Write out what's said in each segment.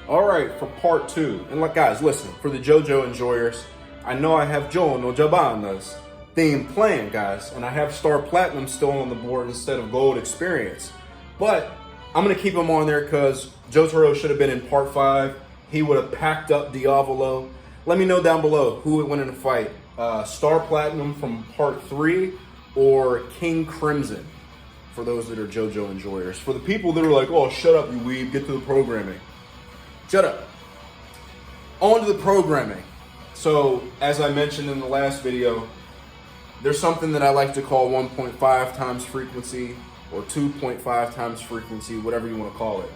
All right, for part two. And like, guys, listen, for the JoJo enjoyers, I know I have Joe no Jabanas theme playing, guys, and I have Star Platinum still on the board instead of Gold Experience. But I'm gonna keep him on there because Jotaro should have been in part 5. He would have packed up Diavolo. Let me know down below who would win in a fight. Star Platinum from part 3 or King Crimson, for those that are JoJo enjoyers. For the people that are like, oh, shut up, you weeb, get to the programming. Shut up. On to the programming. So, as I mentioned in the last video, there's something that I like to call 1.5 times frequency or 2.5 times frequency, whatever you want to call it.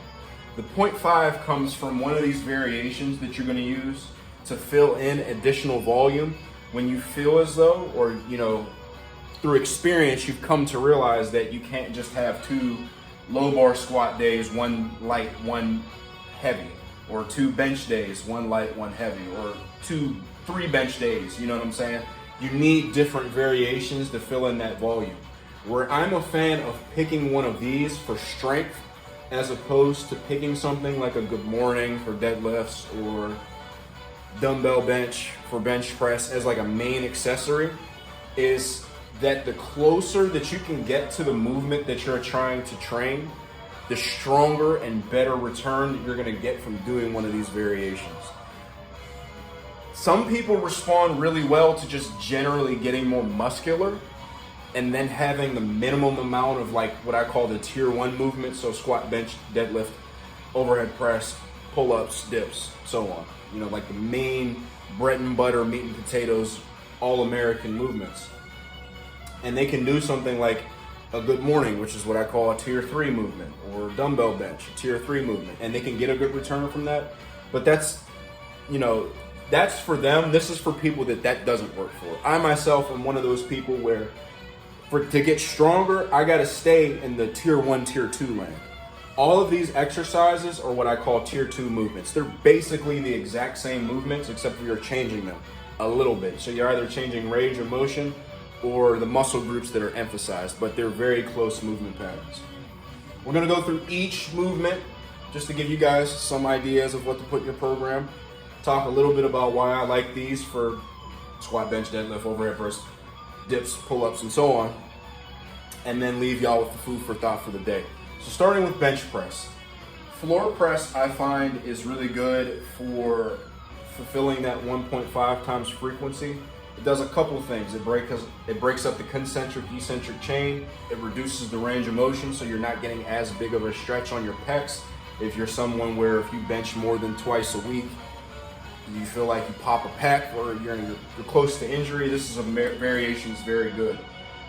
The 0.5 comes from one of these variations that you're going to use to fill in additional volume when you feel as though, or through experience, you've come to realize that you can't just have 2 low bar squat days, 1 light, 1 heavy, or 2 bench days, 1 light, 1 heavy, or 3 bench days, you know what I'm saying? You need different variations to fill in that volume. Where I'm a fan of picking one of these for strength as opposed to picking something like a good morning for deadlifts or dumbbell bench for bench press as like a main accessory, is that the closer that you can get to the movement that you're trying to train, the stronger and better return that you're going to get from doing one of these variations. Some people respond really well to just generally getting more muscular and then having the minimum amount of like what I call the tier 1 movements, so squat, bench, deadlift, overhead press, pull-ups, dips, so on. Like the main bread and butter, meat and potatoes, all-American movements. And they can do something like a good morning, which is what I call a tier 3 movement, or dumbbell bench, a tier 3 movement, and they can get a good return from that. But that's for them. This is for people that doesn't work for. I myself am one of those people where to get stronger, I gotta stay in the tier 1, tier 2 land. All of these exercises are what I call tier 2 movements. They're basically the exact same movements, except for you're changing them a little bit. So you're either changing range of motion or the muscle groups that are emphasized, but they're very close movement patterns. We're gonna go through each movement just to give you guys some ideas of what to put in your program. Talk a little bit about why I like these for squat, bench, deadlift, overhead press, dips, pull-ups, and so on, and then leave y'all with the food for thought for the day. So starting with bench press. Floor press I find is really good for fulfilling that 1.5 times frequency. It does a couple things. It breaks up the concentric-eccentric chain. It reduces the range of motion, so you're not getting as big of a stretch on your pecs. If you're someone where if you bench more than twice a week, you feel like you pop a pec or you're close to injury, this is a variation that's very good.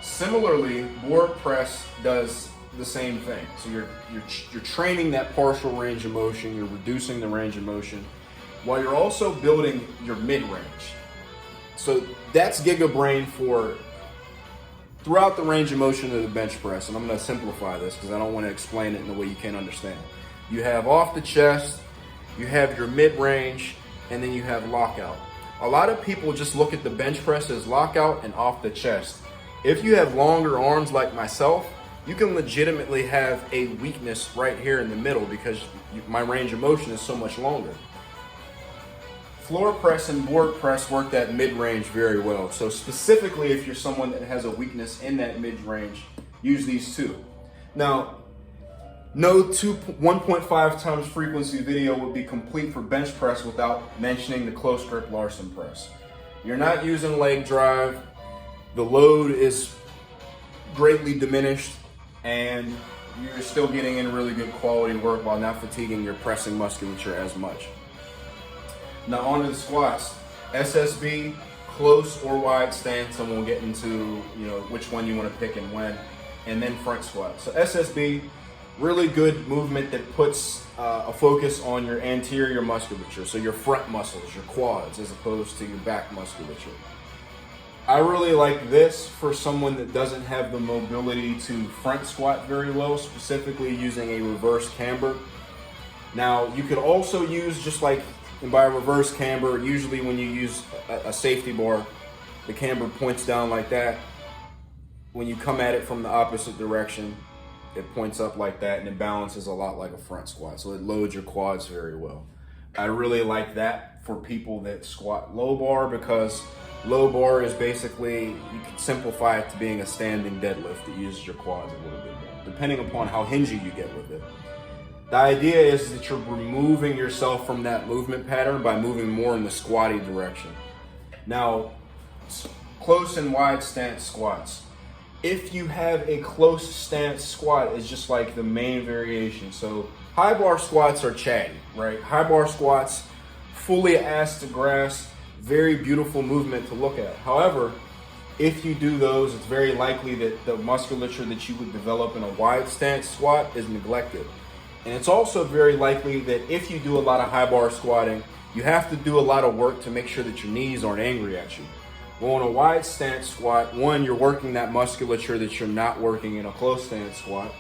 Similarly, board press does the same thing. So you're training that partial range of motion, you're reducing the range of motion, while you're also building your mid-range. So that's GigaBrain for throughout the range of motion of the bench press. And I'm gonna simplify this because I don't want to explain it in a way you can't understand. You have off the chest, you have your mid-range, and then you have lockout. A lot of people just look at the bench press as lockout and off the chest. If you have longer arms like myself, you can legitimately have a weakness right here in the middle because my range of motion is so much longer. Floor press and board press work that mid-range very well. So specifically if you're someone that has a weakness in that mid-range, use these two. Now, no 1.5 times frequency video would be complete for bench press without mentioning the close grip Larson press. You're not using leg drive, the load is greatly diminished, and you're still getting in really good quality work while not fatiguing your pressing musculature as much. Now on to the squats. SSB, close or wide stance, and we'll get into which one you want to pick and when, and then front squat. So SSB, really good movement that puts a focus on your anterior musculature, so your front muscles, your quads, as opposed to your back musculature. I really like this for someone that doesn't have the mobility to front squat very well, specifically using a reverse camber. Now, you could also use, just like by a reverse camber, usually when you use a safety bar, the camber points down like that. When you come at it from the opposite direction, it points up like that, and it balances a lot like a front squat. So it loads your quads very well. I really like that for people that squat low bar, because low bar is basically, you can simplify it to being a standing deadlift that uses your quads a little bit more, depending upon how hingy you get with it. The idea is that you're removing yourself from that movement pattern by moving more in the squatty direction. Now, close and wide stance squats. If you have a close stance squat, it's just like the main variation. So high bar squats are chatty, right? High bar squats, fully ass to grass, very beautiful movement to look at. However, if you do those, it's very likely that the musculature that you would develop in a wide stance squat is neglected. And it's also very likely that if you do a lot of high bar squatting, you have to do a lot of work to make sure that your knees aren't angry at you. Well, in a wide stance squat, one, you're working that musculature that you're not working in a close stance squat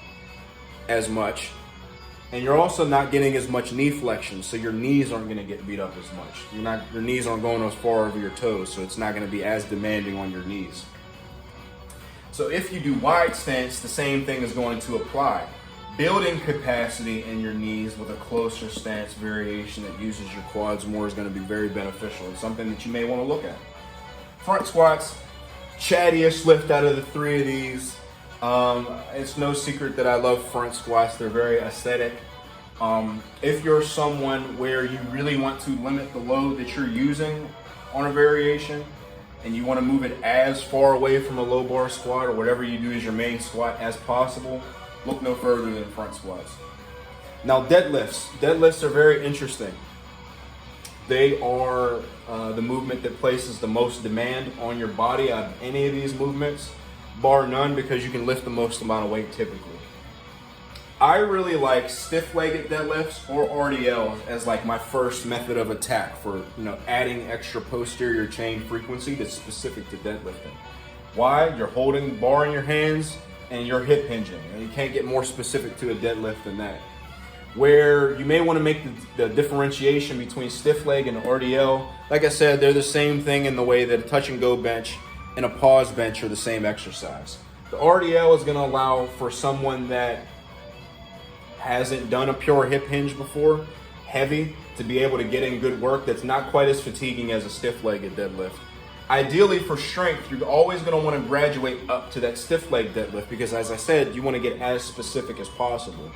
as much. And you're also not getting as much knee flexion, so your knees aren't gonna get beat up as much. Your knees aren't going as far over your toes, so it's not gonna be as demanding on your knees. So if you do wide stance, the same thing is going to apply. Building capacity in your knees with a closer stance variation that uses your quads more is gonna be very beneficial. It's something that you may wanna look at. Front squats, chattiest lift out of the three of these. It's no secret that I love front squats. They're very aesthetic. If you're someone where you really want to limit the load that you're using on a variation, and you want to move it as far away from a low bar squat or whatever you do as your main squat as possible, look no further than front squats. Now deadlifts. Deadlifts are very interesting. They are the movement that places the most demand on your body out of any of these movements, bar none, because you can lift the most amount of weight typically. I really like stiff-legged deadlifts or RDLs as like my first method of attack for adding extra posterior chain frequency that's specific to deadlifting. Why? You're holding the bar in your hands and you're hip hinging, and you can't get more specific to a deadlift than that. Where you may want to make the differentiation between stiff leg and RDL, like I said, they're the same thing in the way that a touch and go bench and a pause bench are the same exercise. The RDL is going to allow for someone that hasn't done a pure hip hinge before, heavy, to be able to get in good work that's not quite as fatiguing as a stiff-legged deadlift. Ideally for strength, you're always going to want to graduate up to that stiff leg deadlift because, as I said, you want to get as specific as possible.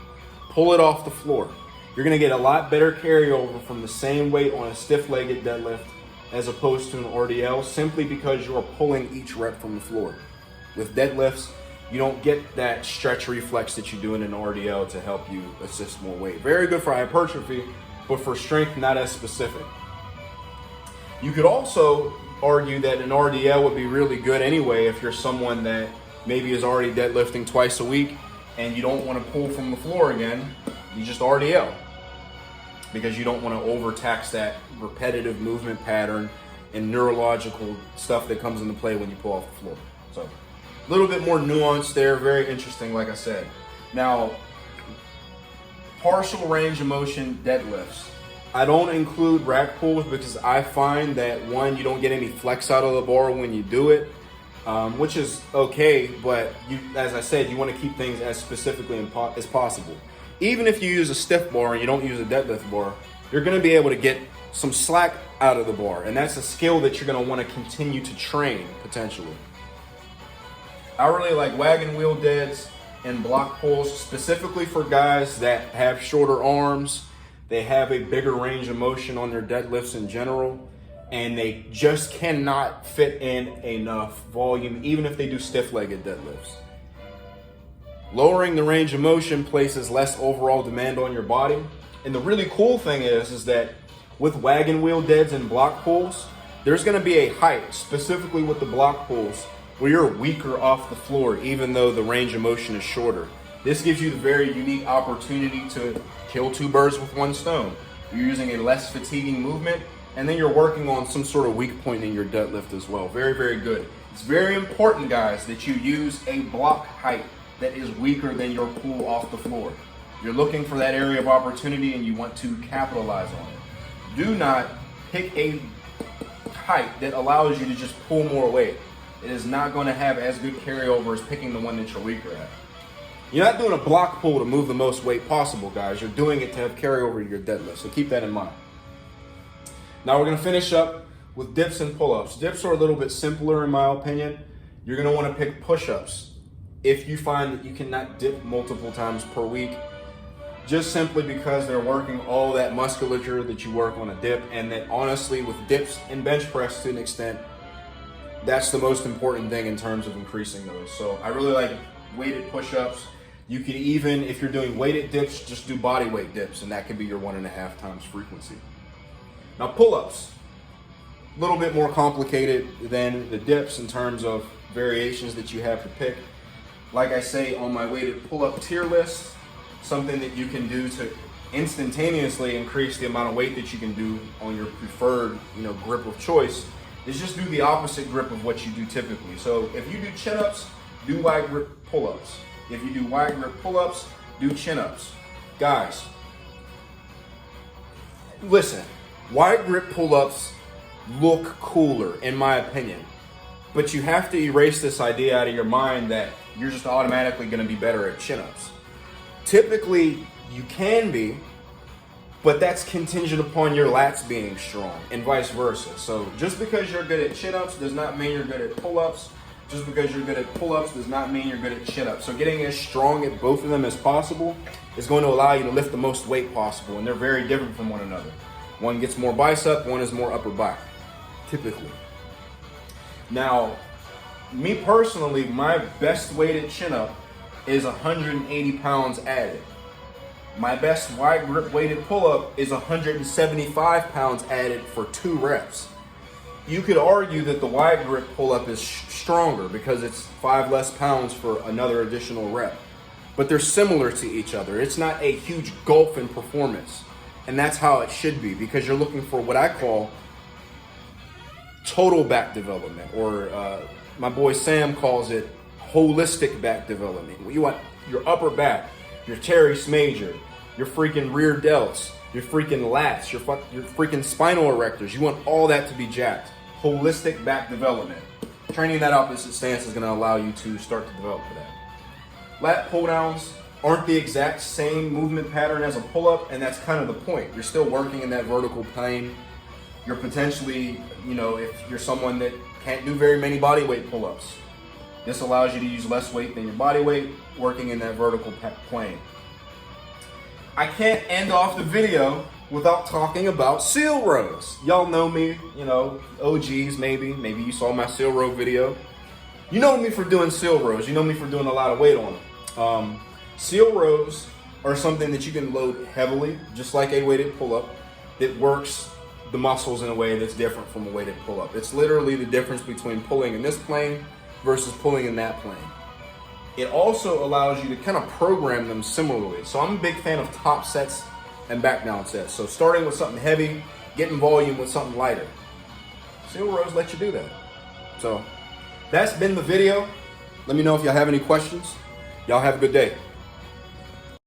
Pull it off the floor. You're going to get a lot better carryover from the same weight on a stiff-legged deadlift as opposed to an RDL, simply because you're pulling each rep from the floor. With deadlifts, you don't get that stretch reflex that you do in an RDL to help you assist more weight. Very good for hypertrophy, but for strength, not as specific. You could also argue that an RDL would be really good anyway if you're someone that maybe is already deadlifting twice a week and you don't want to pull from the floor again. You just RDL because you don't want to overtax that repetitive movement pattern and neurological stuff that comes into play when you pull off the floor. So a little bit more nuance there, very interesting, like I said. Now, partial range of motion deadlifts. I don't include rack pulls because I find that, one, you don't get any flex out of the bar when you do it, which is okay, but you, as I said, you want to keep things as specifically as possible. Even if you use a stiff bar and you don't use a deadlift bar, you're going to be able to get some slack out of the bar, and that's a skill that you're going to want to continue to train, potentially. I really like wagon wheel deads and block pulls, specifically for guys that have shorter arms. They have a bigger range of motion on their deadlifts in general, and they just cannot fit in enough volume, even if they do stiff-legged deadlifts. Lowering the range of motion places less overall demand on your body. And the really cool thing is that with wagon wheel deads and block pulls, there's going to be a height, specifically with the block pulls, where you're weaker off the floor, even though the range of motion is shorter. This gives you the very unique opportunity to kill two birds with one stone. You're using a less fatiguing movement, and then you're working on some sort of weak point in your deadlift as well. Very, very good. It's very important, guys, that you use a block height that is weaker than your pull off the floor. You're looking for that area of opportunity and you want to capitalize on it. Do not pick a height that allows you to just pull more weight. It is not going to have as good carryover as picking the one that you're weaker at. You're not doing a block pull to move the most weight possible, guys. You're doing it to have carryover to your deadlift, so keep that in mind. Now we're gonna finish up with dips and pull-ups. Dips are a little bit simpler in my opinion. You're gonna wanna pick push-ups. If you find that you cannot dip multiple times per week, just simply because they're working all that musculature that you work on a dip, and that honestly with dips and bench press to an extent, that's the most important thing in terms of increasing those. So I really like weighted push-ups. You could even, if you're doing weighted dips, just do body weight dips, and that could be your 1.5 times frequency. Now pull-ups, a little bit more complicated than the dips in terms of variations that you have to pick. Like I say on my weighted pull-up tier list, something that you can do to instantaneously increase the amount of weight that you can do on your preferred, grip of choice is just do the opposite grip of what you do typically. So if you do chin-ups, do wide grip pull-ups. If you do wide grip pull-ups, do chin-ups. Guys, listen, wide grip pull-ups look cooler in my opinion, but you have to erase this idea out of your mind that you're just automatically gonna be better at chin-ups. Typically, you can be, but that's contingent upon your lats being strong and vice versa. So just because you're good at chin-ups does not mean you're good at pull-ups. Just because you're good at pull-ups does not mean you're good at chin-ups. So getting as strong at both of them as possible is going to allow you to lift the most weight possible, and they're very different from one another. One gets more bicep, one is more upper back, typically. Now, me personally, my best weighted chin-up is 180 pounds added. My best wide grip weighted pull-up is 175 pounds added for 2 reps. You could argue that the wide grip pull-up is stronger because it's 5 less pounds for another additional rep. But they're similar to each other. It's not a huge gulf in performance. And that's how it should be, because you're looking for what I call total back development, or my boy Sam calls it holistic back development. You want your upper back, your teres major, your freaking rear delts, your freaking lats, your freaking spinal erectors. You want all that to be jacked. Holistic back development. Training that opposite stance is going to allow you to start to develop that. Lat pull downs aren't the exact same movement pattern as a pull-up, and that's kind of the point. You're still working in that vertical plane. You're potentially, if you're someone that can't do very many body weight pull-ups, this allows you to use less weight than your body weight, working in that vertical plane. I can't end off the video without talking about seal rows. Y'all know me, OGs maybe you saw my seal row video. You know me for doing seal rows. You know me for doing a lot of weight on them. Seal rows are something that you can load heavily, just like a weighted pull-up. It works the muscles in a way that's different from a weighted pull-up. It's literally the difference between pulling in this plane versus pulling in that plane. It also allows you to kind of program them similarly. So I'm a big fan of top sets and back down sets. So starting with something heavy, getting volume with something lighter. Seal rows let you do that. So that's been the video. Let me know if y'all have any questions. Y'all have a good day.